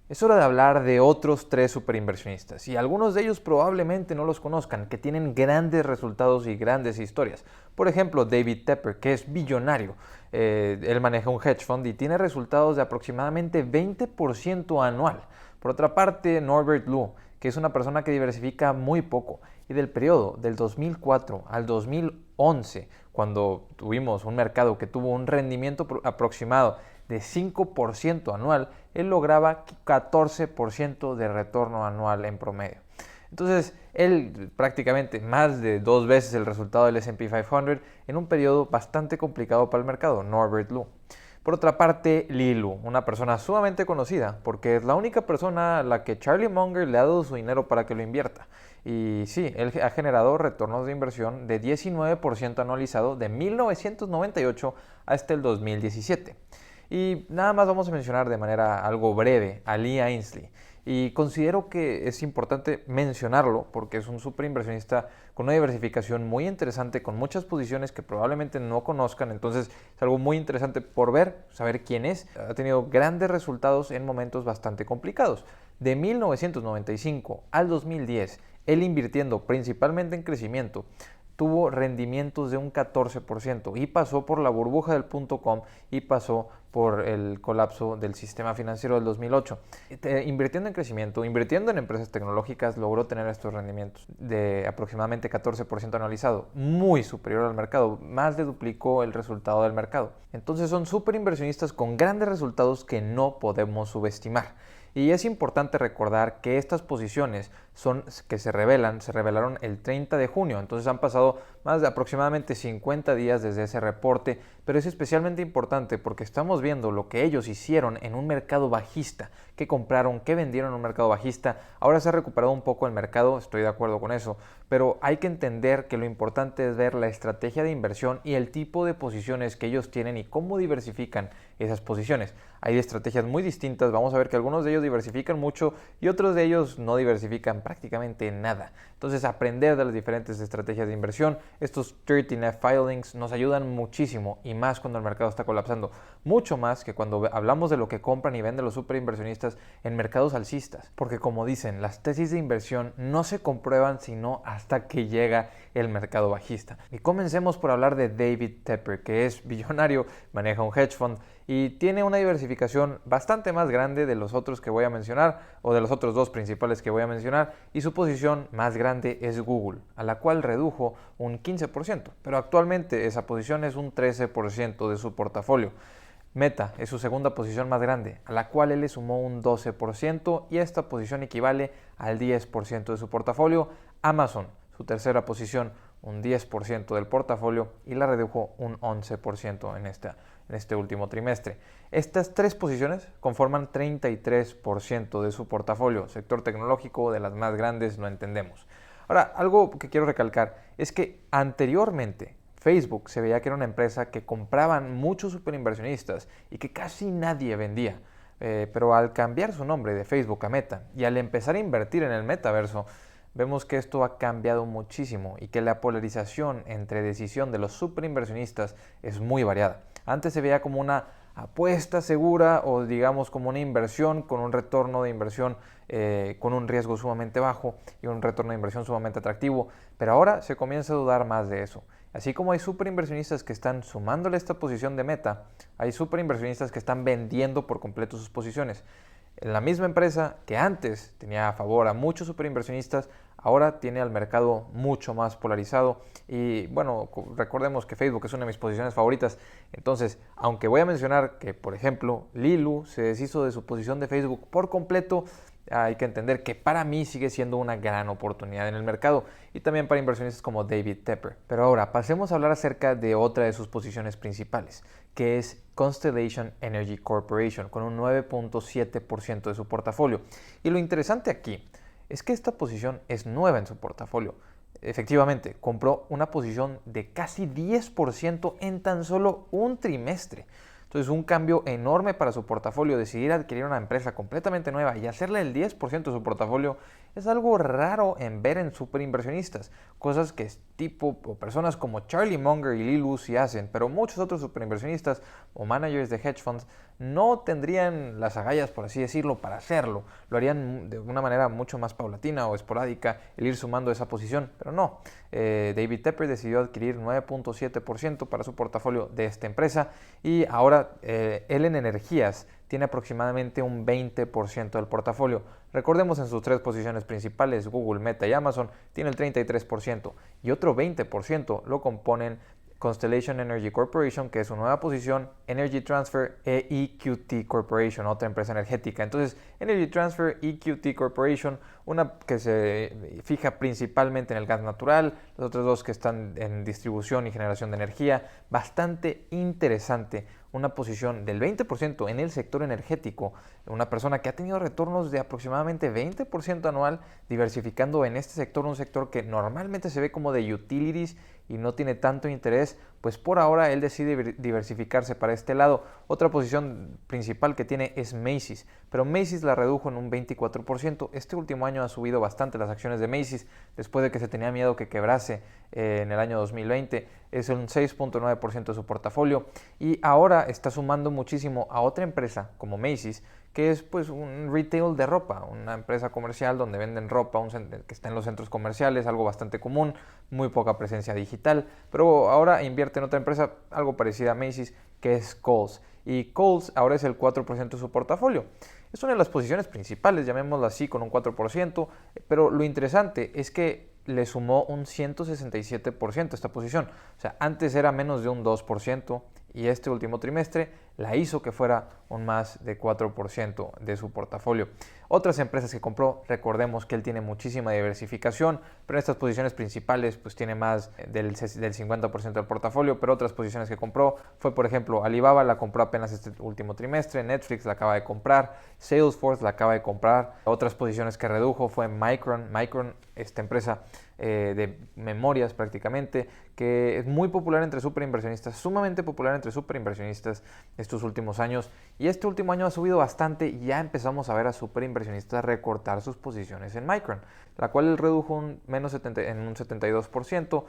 Es hora de hablar de otros tres superinversionistas, y algunos de ellos probablemente no los conozcan, que tienen grandes resultados y grandes historias. Por ejemplo, David Tepper, que es billonario. Él maneja un hedge fund y tiene resultados de aproximadamente 20% anual. Por otra parte, Norbert Lu, que es una persona que diversifica muy poco, y del periodo del 2004 al 2011, cuando tuvimos un mercado que tuvo un rendimiento aproximado de 5% anual, él lograba 14% de retorno anual en promedio. Entonces, él prácticamente más de 2 veces el resultado del S&P 500 en un periodo bastante complicado para el mercado, Norbert Lu. Por otra parte, Li Lu, una persona sumamente conocida, porque es la única persona a la que Charlie Munger le ha dado su dinero para que lo invierta. Y sí, él ha generado retornos de inversión de 19% anualizado de 1998 hasta el 2017. Y nada más vamos a mencionar de manera algo breve a Lee Ainsley. Y considero que es importante mencionarlo porque es un super inversionista con una diversificación muy interesante, con muchas posiciones que probablemente no conozcan. Entonces es algo muy interesante por ver, saber quién es. Ha tenido grandes resultados en momentos bastante complicados. De 1995 al 2010, él invirtiendo principalmente en crecimiento, tuvo rendimientos de un 14% y pasó por la burbuja del .com y pasó por el colapso del sistema financiero del 2008. Invirtiendo en crecimiento, invirtiendo en empresas tecnológicas, logró tener estos rendimientos de aproximadamente 14% anualizado, muy superior al mercado, más de duplicó el resultado del mercado. Entonces son súper inversionistas con grandes resultados que no podemos subestimar. Y es importante recordar que estas posiciones que se revelaron el 30 de junio, entonces han pasado más de aproximadamente 50 días desde ese reporte, pero es especialmente importante porque estamos viendo lo que ellos hicieron en un mercado bajista, que compraron, que vendieron en un mercado bajista. Ahora se ha recuperado un poco el mercado, estoy de acuerdo con eso, pero hay que entender que lo importante es ver la estrategia de inversión y el tipo de posiciones que ellos tienen y cómo diversifican esas posiciones. Hay estrategias muy distintas, vamos a ver que algunos de ellos diversifican mucho y otros de ellos no diversifican prácticamente nada. Entonces, aprender de las diferentes estrategias de inversión, estos 13F filings nos ayudan muchísimo, y más cuando el mercado está colapsando, mucho más que cuando hablamos de lo que compran y venden los superinversionistas en mercados alcistas, porque como dicen, las tesis de inversión no se comprueban sino hasta que llega el mercado bajista. Y comencemos por hablar de David Tepper, que es billonario, maneja un hedge fund y tiene una diversificación bastante más grande de los otros que voy a mencionar, o de los otros dos principales que voy a mencionar, y su posición más grande es Google, a la cual redujo un 15%, pero actualmente esa posición es un 13% de su portafolio. Meta es su segunda posición más grande, a la cual él le sumó un 12%, y esta posición equivale al 10% de su portafolio. Amazon, su tercera posición, un 10% del portafolio, y la redujo un 11% en este último trimestre. Estas tres posiciones conforman 33% de su portafolio. Sector tecnológico, de las más grandes, no entendemos. Ahora, algo que quiero recalcar es que anteriormente Facebook se veía que era una empresa que compraban muchos superinversionistas y que casi nadie vendía. Pero al cambiar su nombre de Facebook a Meta y al empezar a invertir en el metaverso, vemos que esto ha cambiado muchísimo y que la polarización entre decisión de los superinversionistas es muy variada. Antes se veía como una apuesta segura, o digamos como una inversión con un retorno de inversión con un riesgo sumamente bajo y un retorno de inversión sumamente atractivo, pero ahora se comienza a dudar más de eso. Así como hay superinversionistas que están sumándole esta posición de Meta, hay superinversionistas que están vendiendo por completo sus posiciones. En la misma empresa que antes tenía a favor a muchos superinversionistas, ahora tiene al mercado mucho más polarizado. Y bueno, recordemos que Facebook es una de mis posiciones favoritas. Entonces, aunque voy a mencionar que, por ejemplo, Li Lu se deshizo de su posición de Facebook por completo, hay que entender que para mí sigue siendo una gran oportunidad en el mercado, y también para inversionistas como David Tepper. Pero ahora pasemos a hablar acerca de otra de sus posiciones principales, que es Constellation Energy Corporation, con un 9.7% de su portafolio. Y lo interesante aquí es que esta posición es nueva en su portafolio. Efectivamente, compró una posición de casi 10% en tan solo un trimestre. Entonces, un cambio enorme para su portafolio. Decidir adquirir una empresa completamente nueva y hacerle el 10% de su portafolio es algo raro en ver en superinversionistas. Cosas que tipo o personas como Charlie Munger y Li Lu sí hacen, pero muchos otros superinversionistas o managers de hedge funds no tendrían las agallas, por así decirlo, para hacerlo. Lo harían de una manera mucho más paulatina o esporádica, el ir sumando esa posición, pero no. David Tepper decidió adquirir 9.7% para su portafolio de esta empresa y ahora él en energías tiene aproximadamente un 20% del portafolio. Recordemos en sus tres posiciones principales, Google, Meta y Amazon, tiene el 33% y otro 20% lo componen Constellation Energy Corporation, que es su nueva posición, Energy Transfer e EQT Corporation, otra empresa energética. Entonces, Energy Transfer, EQT Corporation, una que se fija principalmente en el gas natural, los otros dos que están en distribución y generación de energía. Bastante interesante, una posición del 20% en el sector energético, una persona que ha tenido retornos de aproximadamente 20% anual, diversificando en este sector, un sector que normalmente se ve como de utilities y no tiene tanto interés, pues por ahora él decide diversificarse para este lado. Otra posición principal que tiene es Macy's, pero Macy's la redujo en un 24%. Este último año ha subido bastante las acciones de Macy's después de que se tenía miedo que quebrase en el año 2020. Es un 6.9% de su portafolio y ahora está sumando muchísimo a otra empresa como Macy's, que es pues un retail de ropa, una empresa comercial donde venden ropa, que está en los centros comerciales, algo bastante común, muy poca presencia digital, pero ahora invierte en otra empresa algo parecida a Macy's, que es Kohl's. Y Kohl's ahora es el 4% de su portafolio. Es una de las posiciones principales, llamémoslo así, con un 4%, pero lo interesante es que le sumó un 167% esta posición. O sea, antes era menos de un 2% y este último trimestre la hizo que fuera un más de 4% de su portafolio. Otras empresas que compró, recordemos que él tiene muchísima diversificación, pero en estas posiciones principales pues tiene más del 50% del portafolio, pero otras posiciones que compró fue, por ejemplo, Alibaba la compró apenas este último trimestre, Netflix la acaba de comprar, Salesforce la acaba de comprar. Otras posiciones que redujo fue Micron, esta empresa de memorias prácticamente, que es muy popular entre superinversionistas, sumamente popular entre superinversionistas estos últimos años, y este último año ha subido bastante y ya empezamos a ver a superinversionistas recortar sus posiciones en Micron, la cual él redujo en un 72%.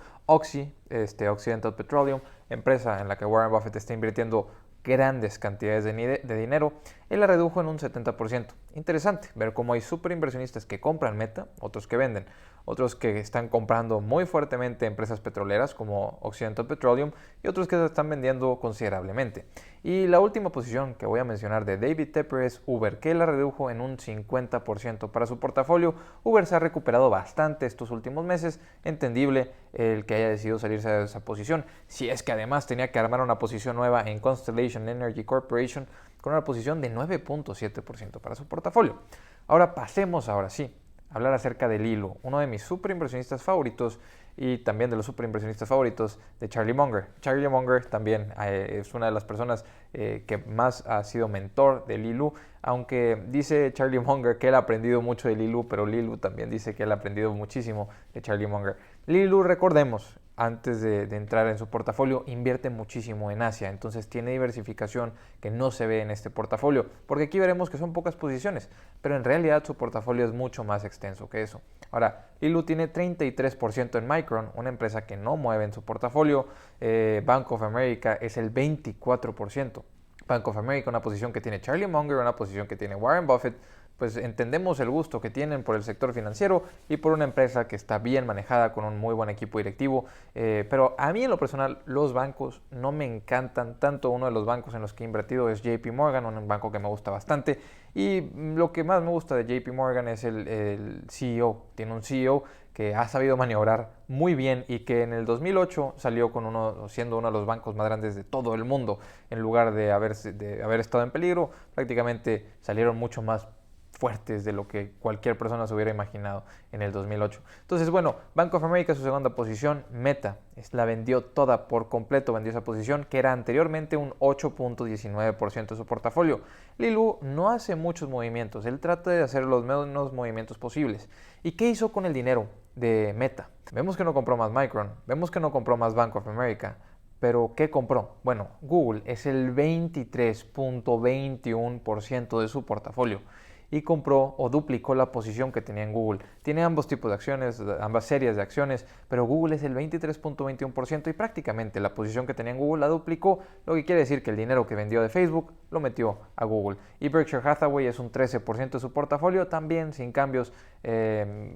Occidental Petroleum, empresa en la que Warren Buffett está invirtiendo grandes cantidades de dinero, él la redujo en un 70%. Interesante ver cómo hay superinversionistas que compran Meta, otros que venden, otros que están comprando muy fuertemente empresas petroleras como Occidental Petroleum y otros que se están vendiendo considerablemente. Y la última posición que voy a mencionar de David Tepper es Uber, que la redujo en un 50% para su portafolio. Uber se ha recuperado bastante estos últimos meses, entendible el que haya decidido salirse de esa posición, si es que además tenía que armar una posición nueva en Constellation Energy Corporation con una posición de 9.7% para su portafolio. Ahora pasemos ahora sí a hablar acerca de Li Lu, uno de mis superinversionistas favoritos y también de los superinversionistas favoritos de Charlie Munger. Charlie Munger también es una de las personas que más ha sido mentor de Li Lu, aunque dice Charlie Munger que él ha aprendido mucho de Li Lu, pero Li Lu también dice que él ha aprendido muchísimo de Charlie Munger. Li Lu, recordemos, antes de entrar en su portafolio, invierte muchísimo en Asia, entonces tiene diversificación que no se ve en este portafolio, porque aquí veremos que son pocas posiciones, pero en realidad su portafolio es mucho más extenso que eso. Ahora, Li Lu tiene 33% en Micron, una empresa que no mueve en su portafolio. Bank of America es el 24%. Bank of America, una posición que tiene Charlie Munger, una posición que tiene Warren Buffett. Pues entendemos el gusto que tienen por el sector financiero y por una empresa que está bien manejada con un muy buen equipo directivo, pero a mí en lo personal los bancos no me encantan tanto. Uno de los bancos en los que he invertido es JP Morgan, un banco que me gusta bastante, y lo que más me gusta de JP Morgan es el CEO. Tiene un CEO que ha sabido maniobrar muy bien y que en el 2008 salió siendo uno de los bancos más grandes de todo el mundo. En lugar de haber estado en peligro, prácticamente salieron mucho más fuertes de lo que cualquier persona se hubiera imaginado en el 2008. Entonces, bueno, Bank of America es su segunda posición. Meta la vendió toda por completo, vendió esa posición que era anteriormente un 8.19% de su portafolio. Li Lu no hace muchos movimientos, él trata de hacer los menos movimientos posibles. ¿Y qué hizo con el dinero de Meta? Vemos que no compró más Micron, vemos que no compró más Bank of America, pero ¿qué compró? Bueno, Google es el 23.21% de su portafolio. y compró o duplicó la posición que tenía en Google. Tiene ambos tipos de acciones, ambas series de acciones, pero Google es el 23.21% y prácticamente la posición que tenía en Google la duplicó, lo que quiere decir que el dinero que vendió de Facebook lo metió a Google. Y Berkshire Hathaway es un 13% de su portafolio, también sin cambios,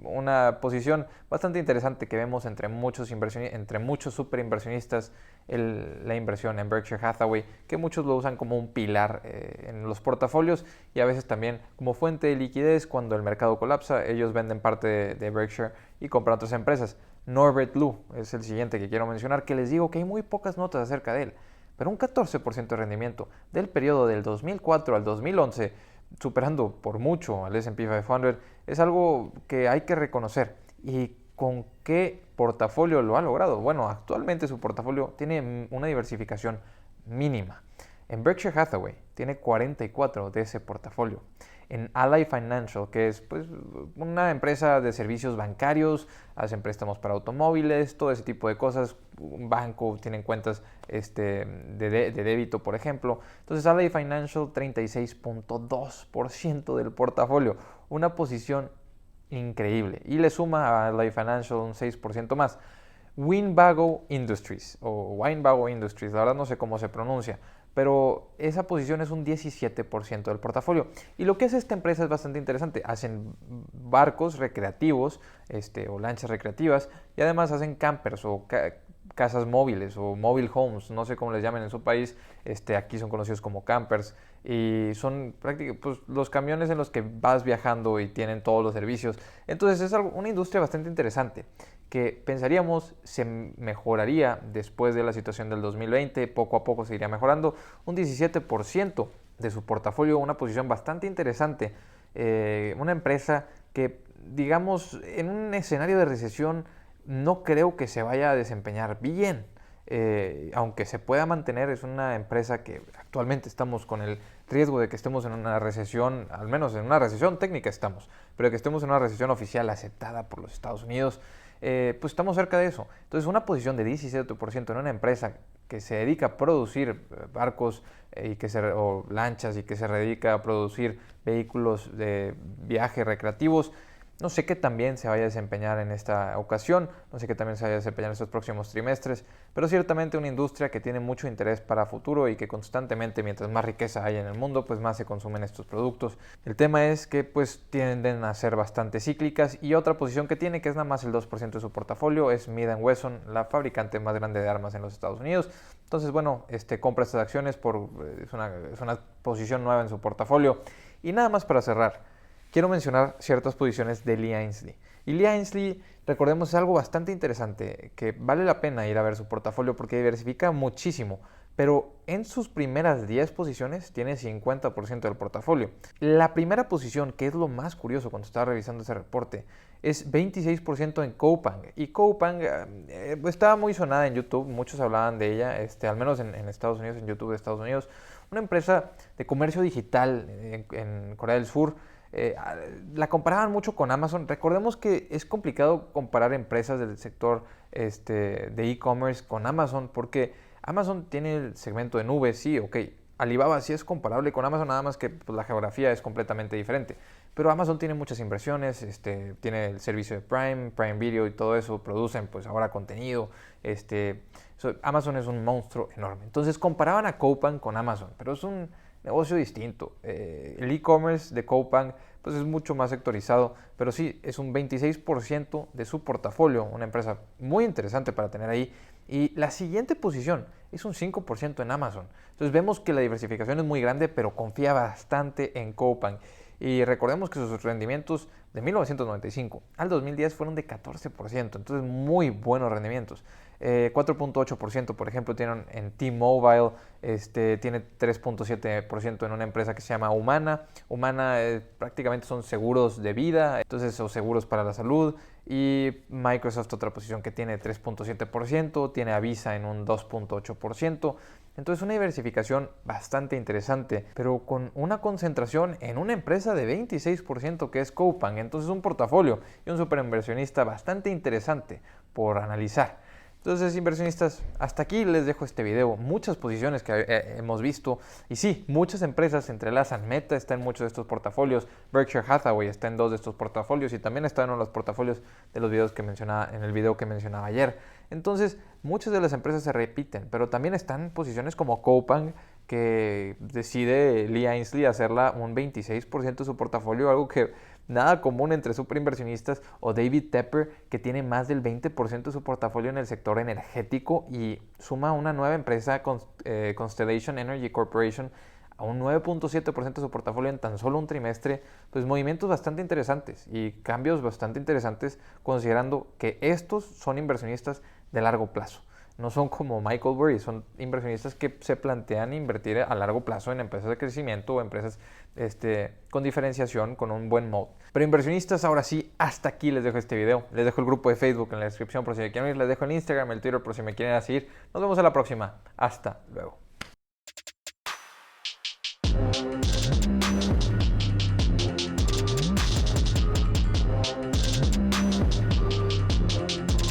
una posición bastante interesante que vemos entre muchos super inversionistas, la inversión en Berkshire Hathaway, que muchos lo usan como un pilar en los portafolios y a veces también como fuente de liquidez. Cuando el mercado colapsa, ellos venden parte de Berkshire y compran otras empresas. Norbert Lu es el siguiente que quiero mencionar, que les digo que hay muy pocas notas acerca de él, pero un 14% de rendimiento del periodo del 2004 al 2011, superando por mucho al S&P 500, es algo que hay que reconocer. ¿Y con qué portafolio lo ha logrado? Bueno, actualmente su portafolio tiene una diversificación mínima. En Berkshire Hathaway tiene 44 de ese portafolio. En Ally Financial, que es pues, una empresa de servicios bancarios, hacen préstamos para automóviles, todo ese tipo de cosas. Un banco, tienen cuentas de débito, por ejemplo. Entonces, Ally Financial, 36.2% del portafolio. Una posición increíble. Y le suma a Ally Financial un 6% más. Winnebago Industries, la verdad no sé cómo se pronuncia, pero esa posición es un 17% del portafolio. Y lo que hace esta empresa es bastante interesante. Hacen barcos recreativos o lanchas recreativas y además hacen campers o casas móviles o mobile homes, no sé cómo les llamen en su país. Aquí son conocidos como campers y son prácticamente pues, los camiones en los que vas viajando y tienen todos los servicios. Entonces es una industria bastante interesante que pensaríamos se mejoraría después de la situación del 2020, poco a poco se iría mejorando. Un 17% de su portafolio, una posición bastante interesante, una empresa que, digamos, en un escenario de recesión no creo que se vaya a desempeñar bien. Aunque se pueda mantener, es una empresa que actualmente estamos con el riesgo de que estemos en una recesión, al menos en una recesión técnica estamos, pero que estemos en una recesión oficial aceptada por los Estados Unidos, pues estamos cerca de eso. Entonces una posición de 17% en una empresa que se dedica a producir barcos o lanchas y que se dedica a producir vehículos de viaje recreativos, no sé qué también se vaya a desempeñar en esta ocasión, no sé qué también se vaya a desempeñar en estos próximos trimestres, pero ciertamente una industria que tiene mucho interés para futuro y que constantemente, mientras más riqueza hay en el mundo, pues más se consumen estos productos. El tema es que pues tienden a ser bastante cíclicas y otra posición que tiene, que es nada más el 2% de su portafolio, es Smith & Wesson, la fabricante más grande de armas en los Estados Unidos. Entonces, bueno, compra estas acciones, es una posición nueva en su portafolio. Y nada más para cerrar, quiero mencionar ciertas posiciones de Lee Ainslie. Y Lee Ainslie, recordemos, es algo bastante interesante, que vale la pena ir a ver su portafolio porque diversifica muchísimo, pero en sus primeras 10 posiciones tiene 50% del portafolio. La primera posición, que es lo más curioso cuando estaba revisando ese reporte, es 26% en Coupang. Y Coupang estaba muy sonada en YouTube, muchos hablaban de ella, al menos en Estados Unidos, en YouTube de Estados Unidos, una empresa de comercio digital en Corea del Sur. La comparaban mucho con Amazon. Recordemos que es complicado comparar empresas del sector de e-commerce con Amazon, porque Amazon tiene el segmento de nubes, sí, ok. Alibaba sí es comparable con Amazon, nada más que pues, la geografía es completamente diferente. Pero Amazon tiene muchas inversiones, tiene el servicio de Prime Video y todo eso, producen pues ahora contenido. Amazon es un monstruo enorme. Entonces comparaban a Coupang con Amazon, pero es un negocio distinto. El e-commerce de Coupang pues es mucho más sectorizado, pero sí, es un 26% de su portafolio, una empresa muy interesante para tener ahí. Y la siguiente posición es un 5% en Amazon. Entonces vemos que la diversificación es muy grande, pero confía bastante en Coupang. Y recordemos que sus rendimientos de 1995 al 2010 fueron de 14%, entonces muy buenos rendimientos. 4.8% por ejemplo tienen en T-Mobile, tiene 3.7% en una empresa que se llama Humana. Humana prácticamente son seguros de vida, entonces son seguros para la salud. Y Microsoft, otra posición que tiene 3.7%, tiene Avisa en un 2.8%. Entonces una diversificación bastante interesante, pero con una concentración en una empresa de 26% que es Coupang. Entonces un portafolio y un superinversionista bastante interesante por analizar. Entonces, inversionistas, hasta aquí les dejo este video. Muchas posiciones que hemos visto. Y sí, muchas empresas se entrelazan. Meta está en muchos de estos portafolios. Berkshire Hathaway está en 2 de estos portafolios. Y también está en uno de los portafolios de los videos que mencionaba, en el video que mencionaba ayer. Entonces, muchas de las empresas se repiten. Pero también están posiciones como Coupang, que decide Lee Ainslie hacerla un 26% de su portafolio. Algo que nada común entre superinversionistas, o David Tepper, que tiene más del 20% de su portafolio en el sector energético y suma una nueva empresa, Constellation Energy Corporation, a un 9.7% de su portafolio en tan solo un trimestre. Pues movimientos bastante interesantes y cambios bastante interesantes, considerando que estos son inversionistas de largo plazo. No son como Michael Burry, son inversionistas que se plantean invertir a largo plazo en empresas de crecimiento o empresas con diferenciación, con un buen modo. Pero inversionistas, ahora sí, hasta aquí les dejo este video. Les dejo el grupo de Facebook en la descripción por si me quieren ir, les dejo el Instagram, el Twitter por si me quieren seguir. Nos vemos a la próxima. Hasta luego.